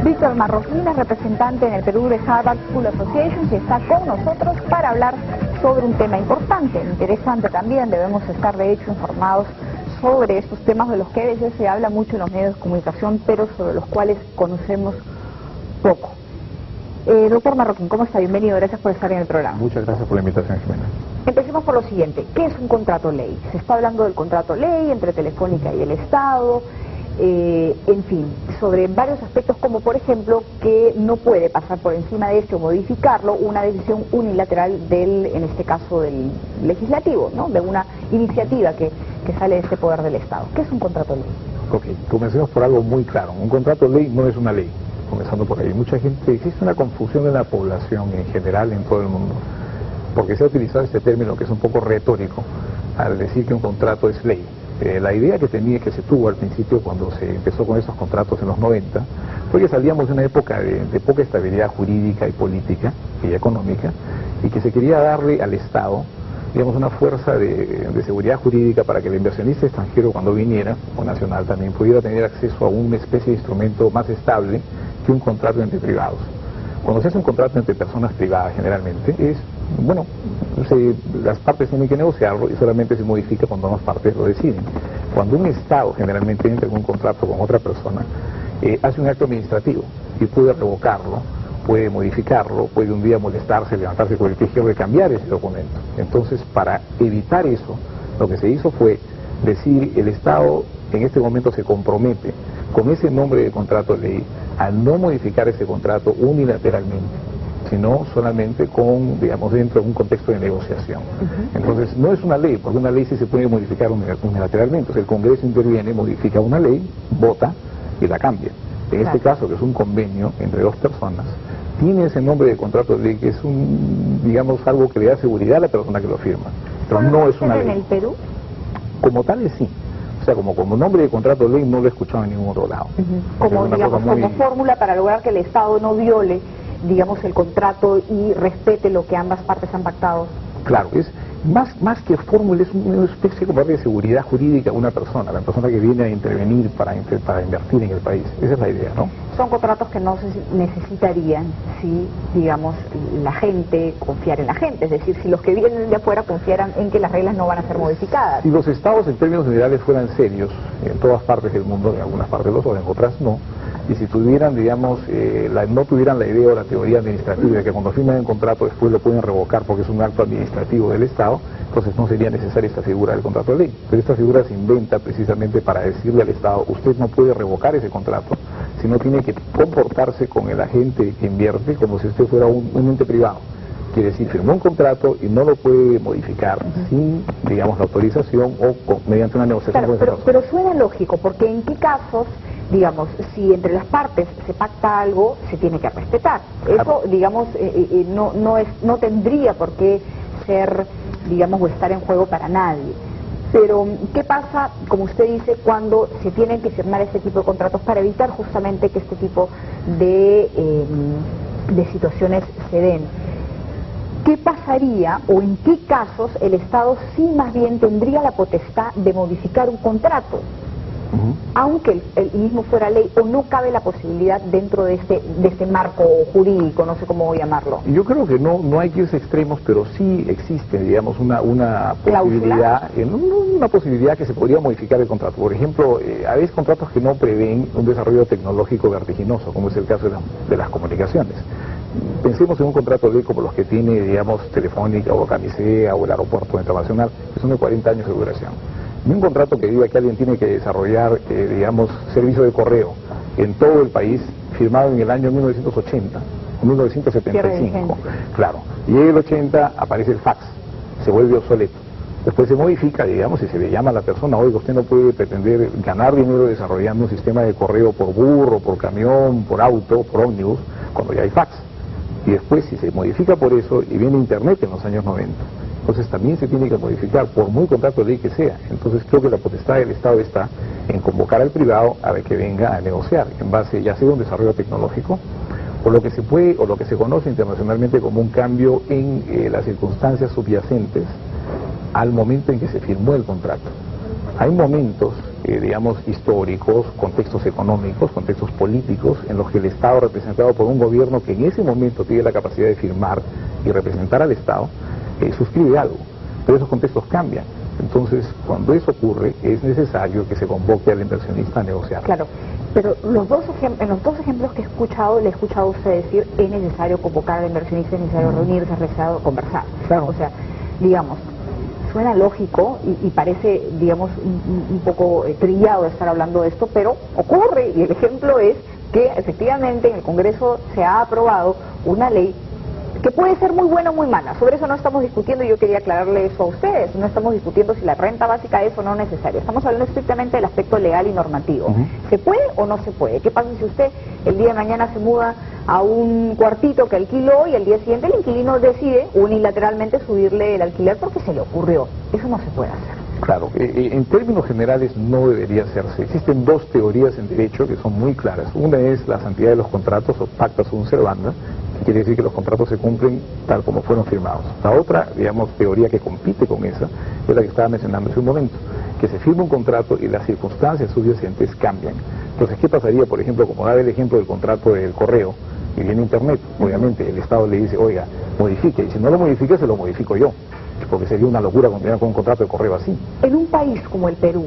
Víctor Marroquín es representante en el Perú de Harvard School Association, que está con nosotros para hablar sobre un tema importante, interesante también. Debemos estar de hecho informados sobre estos temas de los que a veces se habla mucho en los medios de comunicación, pero sobre los cuales conocemos poco. Doctor Marroquín, ¿cómo está? Bienvenido, gracias por estar en el programa. Muchas gracias por la invitación, Jimena. Empecemos por lo siguiente, ¿qué es un contrato ley? Se está hablando del contrato ley entre Telefónica y el Estado, en fin, sobre varios aspectos como por ejemplo que no puede pasar por encima de este o modificarlo una decisión unilateral del, en este caso del legislativo, ¿no? De una iniciativa que sale de este poder del Estado. ¿Qué es un contrato ley? Ok, comencemos por algo muy claro. Un contrato ley no es una ley, comenzando por ahí. Mucha gente, existe una confusión en la población en general, en todo el mundo, porque se ha utilizado este término que es un poco retórico al decir que un contrato es ley. La idea que se tuvo al principio cuando se empezó con esos contratos en los 90 fue que salíamos de una época de poca estabilidad jurídica y política y económica, y que se quería darle al Estado, digamos, una fuerza de seguridad jurídica para que el inversionista extranjero, cuando viniera, o nacional también, pudiera tener acceso a una especie de instrumento más estable que un contrato entre privados. Cuando se hace un contrato entre personas privadas, generalmente, las partes tienen que negociarlo y solamente se modifica cuando ambas partes lo deciden. Cuando un Estado generalmente entra en un contrato con otra persona, hace un acto administrativo y puede revocarlo, puede modificarlo, puede un día molestarse, levantarse con el pie izquierdo y cambiar ese documento. Entonces, para evitar eso, lo que se hizo fue decir, el Estado en este momento se compromete con ese nombre de contrato de ley a no modificar ese contrato unilateralmente, sino solamente con, digamos, dentro de un contexto de negociación. Entonces, no es una ley, porque una ley sí se puede modificar unilateralmente. Entonces, el Congreso interviene, modifica una ley, vota y la cambia. En este caso, que es un convenio entre dos personas, tiene ese nombre de contrato de ley, que es digamos, algo que le da seguridad a la persona que lo firma. Pero no es una ley. ¿En el Perú? Como tal, sí. O sea, como nombre de contrato de ley no lo he escuchado en ningún otro lado. Como, digamos, como fórmula para lograr que el Estado no viole, digamos, el contrato y respete lo que ambas partes han pactado. Claro, es más que fórmula, es una especie como de seguridad jurídica a una persona, la persona que viene a intervenir para invertir en el país. Esa es la idea, ¿no? Son contratos que no se necesitarían si, digamos, la gente confiara en la gente, es decir, si los que vienen de afuera confiaran en que las reglas no van a ser modificadas. Si los Estados en términos generales fueran serios, en todas partes del mundo, en algunas partes lo son, en otras no, y si tuvieran, digamos, no tuvieran la idea o la teoría administrativa de que cuando firman un contrato después lo pueden revocar porque es un acto administrativo del Estado, entonces no sería necesaria esta figura del contrato de ley. Pero esta figura se inventa precisamente para decirle al Estado, usted no puede revocar ese contrato, sino tiene que comportarse con el agente que invierte como si usted fuera un ente privado. Quiere decir, firmó un contrato y no lo puede modificar sin, digamos, la autorización o mediante una negociación con esa persona. Pero suena lógico, porque en qué casos, digamos, si entre las partes se pacta algo, se tiene que respetar. Eso, digamos, no tendría por qué ser, digamos, o estar en juego para nadie. Pero, ¿qué pasa, como usted dice, cuando se tienen que firmar este tipo de contratos para evitar justamente que este tipo de situaciones se den? ¿Qué pasaría o en qué casos el Estado sí más bien tendría la potestad de modificar un contrato? Aunque el mismo fuera ley, o no cabe la posibilidad dentro de este marco jurídico, no sé cómo llamarlo? Yo creo que no hay que irse extremos, pero sí existe, digamos, una posibilidad que se podría modificar el contrato. Por ejemplo, hay contratos que no prevén un desarrollo tecnológico vertiginoso, como es el caso de las comunicaciones. Pensemos en un contrato de ley como los que tiene, digamos, Telefónica o Camisea o el Aeropuerto Internacional, que son de 40 años de duración. Y un contrato que diga que alguien tiene que desarrollar, digamos, servicio de correo en todo el país, firmado en el año 1980, 1975. Claro, y en el 80 aparece el fax, se vuelve obsoleto. Después se modifica, digamos, y se le llama a la persona, oiga, usted no puede pretender ganar dinero desarrollando un sistema de correo por burro, por camión, por auto, por ómnibus, cuando ya hay fax. Y después, si se modifica por eso, y viene Internet en los años 90, entonces también se tiene que modificar, por muy contrato de ley que sea. Entonces creo que la potestad del Estado está en convocar al privado a que venga a negociar, en base ya sea a un desarrollo tecnológico, o lo que se puede, o lo que se conoce internacionalmente como un cambio en las circunstancias subyacentes al momento en que se firmó el contrato. Hay momentos, digamos, históricos, contextos económicos, contextos políticos, en los que el Estado, representado por un gobierno que en ese momento tiene la capacidad de firmar y representar al Estado, suscribe algo, pero esos contextos cambian. Entonces, cuando eso ocurre, es necesario que se convoque al inversionista a negociar. Claro, pero en los dos ejemplos que he escuchado, le he escuchado a usted decir, es necesario convocar al inversionista, es necesario reunirse, es necesario conversar. Claro. O sea, digamos, suena lógico y parece, digamos, un poco trillado estar hablando de esto, pero ocurre, y el ejemplo es que efectivamente en el Congreso se ha aprobado una ley que puede ser muy buena o muy mala. Sobre eso no estamos discutiendo, y yo quería aclararle eso a ustedes. No estamos discutiendo si la renta básica es o no necesaria. Estamos hablando estrictamente del aspecto legal y normativo. ¿Se puede o no se puede? ¿Qué pasa si usted el día de mañana se muda a un cuartito que alquiló y el día siguiente el inquilino decide unilateralmente subirle el alquiler porque se le ocurrió? Eso no se puede hacer. Claro, en términos generales no debería hacerse. Existen dos teorías en derecho que son muy claras. Una es la santidad de los contratos, o pacta sunt servanda, que quiere decir que los contratos se cumplen tal como fueron firmados. La otra, digamos, teoría que compite con esa es la que estaba mencionando hace un momento, que se firma un contrato y las circunstancias subyacentes cambian. Entonces, ¿qué pasaría, por ejemplo, como daba el ejemplo del contrato del correo y viene Internet? Obviamente el Estado le dice, oiga, modifique, y si no lo modifica, se lo modifico yo, porque sería una locura continuar con un contrato de correo así. En un país como el Perú,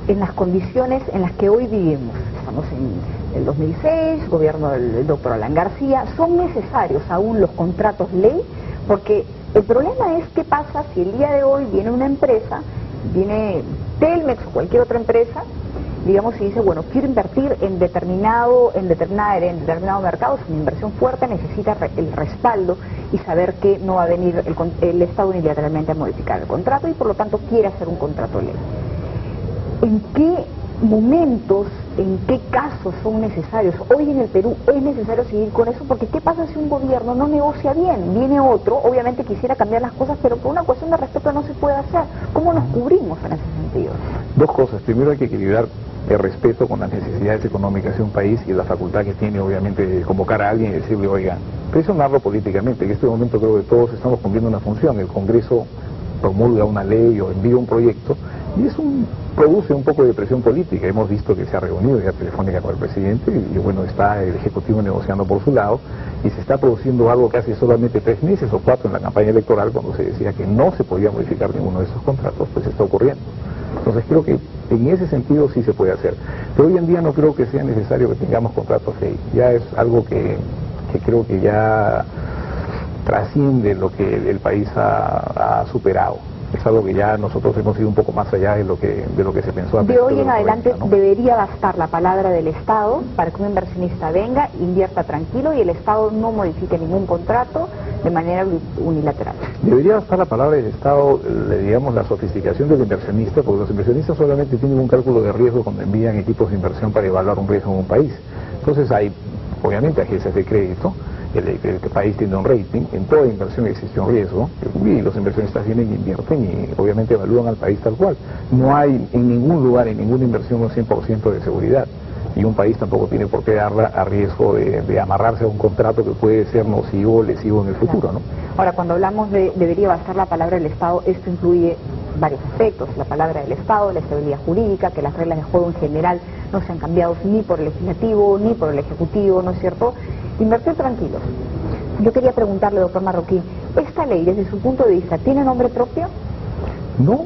en las condiciones en las que hoy vivimos, estamos en el 2006, gobierno del doctor Alan García, ¿son necesarios aún los contratos ley? Porque el problema es qué pasa si el día de hoy viene una empresa, viene Telmex o cualquier otra empresa, digamos, y dice, bueno, quiero invertir en determinada área, en determinado mercado, es una inversión fuerte, necesita el respaldo y saber que no va a venir el Estado unilateralmente a modificar el contrato y por lo tanto quiere hacer un contrato ley. ¿En qué momentos, en qué casos son necesarios? Hoy en el Perú es necesario seguir con eso, porque ¿qué pasa si un gobierno no negocia bien? Viene otro, obviamente quisiera cambiar las cosas, pero por una cuestión de respeto no se puede hacer. ¿Cómo nos cubrimos en ese sentido? Dos cosas. Primero, hay que equilibrar el respeto con las necesidades económicas de un país y la facultad que tiene, obviamente, de convocar a alguien y decirle, oiga, presionarlo políticamente. En este momento creo que todos estamos cumpliendo una función. El Congreso promulga una ley o envía un proyecto y produce un poco de presión política. Hemos visto que se ha reunido ya Telefónica con el presidente y bueno, está el Ejecutivo negociando por su lado y se está produciendo algo que hace solamente 3 meses o 4 en la campaña electoral, cuando se decía que no se podía modificar ninguno de esos contratos, pues está ocurriendo. Entonces creo que en ese sentido sí se puede hacer. Pero hoy en día no creo que sea necesario que tengamos contratos ley. Ya es algo que creo que ya trasciende lo que el país ha superado. Es algo que ya nosotros hemos ido un poco más allá de lo que se pensó. De hoy en adelante, ¿no? Debería bastar la palabra del Estado para que un inversionista venga, invierta tranquilo y el Estado no modifique ningún contrato de manera unilateral. Debería bastar la palabra del Estado, digamos, la sofisticación del inversionista, porque los inversionistas solamente tienen un cálculo de riesgo cuando envían equipos de inversión para evaluar un riesgo en un país. Entonces hay, obviamente, agencias de crédito. El país tiene un rating, en toda inversión existe un riesgo y los inversionistas vienen e invierten y obviamente evalúan al país tal cual. No hay en ningún lugar, en ninguna inversión, un 100% de seguridad y un país tampoco tiene por qué darla a riesgo de amarrarse a un contrato que puede ser nocivo o lesivo en el futuro, ¿no? Ahora, cuando hablamos de debería bastar la palabra del Estado, esto incluye varios aspectos: la palabra del Estado, la estabilidad jurídica, que las reglas de juego en general no sean cambiados ni por el Legislativo ni por el Ejecutivo, ¿no es cierto? Invertir tranquilos. Yo quería preguntarle, doctor Marroquín, ¿esta ley, desde su punto de vista, tiene nombre propio? No.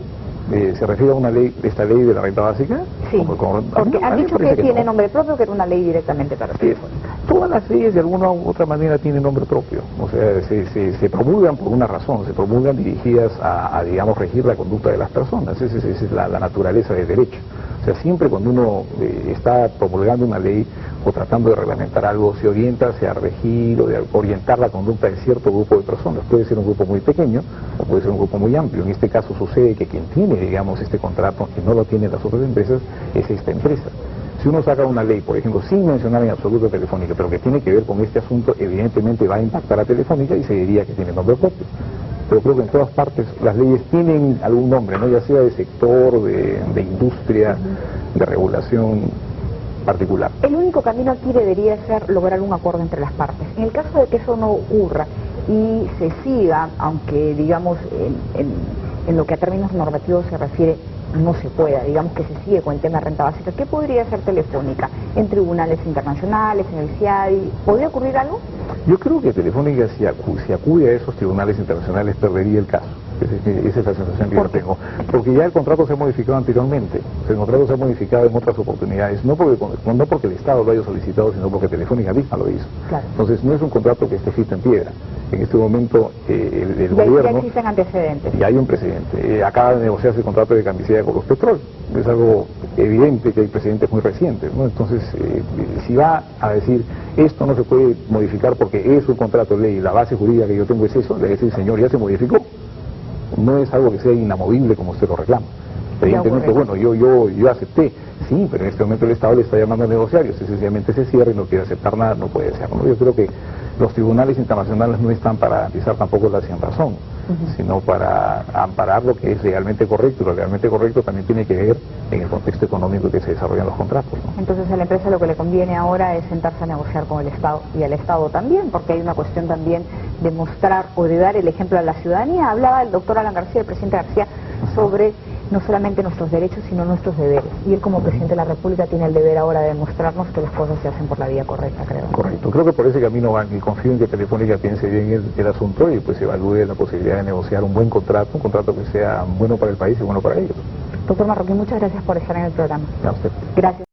¿Se refiere a una ley, esta ley de la renta básica? Sí, porque han dicho que tiene nombre propio, que era una ley directamente para Telefónica. Todas las leyes de alguna u otra manera tienen nombre propio, o sea, se promulgan por una razón, se promulgan dirigidas a digamos, regir la conducta de las personas. Esa es la naturaleza del derecho. O sea, siempre cuando uno está promulgando una ley o tratando de reglamentar algo, se orienta hacia regir o de orientar la conducta de cierto grupo de personas. Puede ser un grupo muy pequeño o puede ser un grupo muy amplio. En este caso sucede que quien tiene, digamos, este contrato, que no lo tienen las otras empresas, es esta empresa. Si uno saca una ley, por ejemplo, sin mencionar en absoluto a Telefónica, pero que tiene que ver con este asunto, evidentemente va a impactar a Telefónica y se diría que tiene nombre propio. Pero creo que en todas partes las leyes tienen algún nombre, ¿no? Ya sea de sector, de industria, de regulación particular. El único camino aquí debería ser lograr un acuerdo entre las partes. En el caso de que eso no ocurra y se siga, aunque digamos en lo que a términos normativos se refiere, no se pueda, digamos que se sigue con el tema de renta básica, ¿qué podría hacer Telefónica en tribunales internacionales, en el CIADI? ¿Podría ocurrir algo? Yo creo que Telefónica, si acude a esos tribunales internacionales, perdería el caso. Esa es la sensación que yo tengo. Porque ya el contrato se ha modificado anteriormente. El contrato se ha modificado en otras oportunidades. No porque el Estado lo haya solicitado, sino porque Telefónica misma lo hizo. Claro. Entonces, no es un contrato que esté escrito en piedra. En este momento, el Ya gobierno... existen antecedentes. Y hay un precedente. Acaba de negociarse el contrato de Cambicea con los Petrol. Es algo evidente que hay precedentes muy recientes, ¿no? Entonces, si va a decir esto no se puede modificar porque es un contrato de ley y la base jurídica que yo tengo es eso, le decir, señor, ya se modificó. No es algo que sea inamovible como usted lo reclama. Evidentemente, bueno, yo acepté, sí, pero en este momento el Estado le está llamando a negociar y usted sencillamente se cierra y no quiere aceptar nada, no puede ser, ¿no? Yo creo que los tribunales internacionales no están para garantizar tampoco la sinrazón, sino para amparar lo que es legalmente correcto, y lo legalmente correcto también tiene que ver en el contexto económico que se desarrollan los contratos, ¿no? Entonces a la empresa lo que le conviene ahora es sentarse a negociar con el Estado y al Estado también, porque hay una cuestión también de mostrar o de dar el ejemplo a la ciudadanía. Hablaba el doctor Alan García, el presidente García, sobre no solamente nuestros derechos, sino nuestros deberes. Y él como presidente de la República tiene el deber ahora de demostrarnos que las cosas se hacen por la vía correcta, creo. Correcto. Creo que por ese camino van y confío en que Telefónica piense bien el asunto y pues evalúe la posibilidad de negociar un buen contrato, un contrato que sea bueno para el país y bueno para ellos. Doctor Marroquín, muchas gracias por estar en el programa. A usted. Gracias.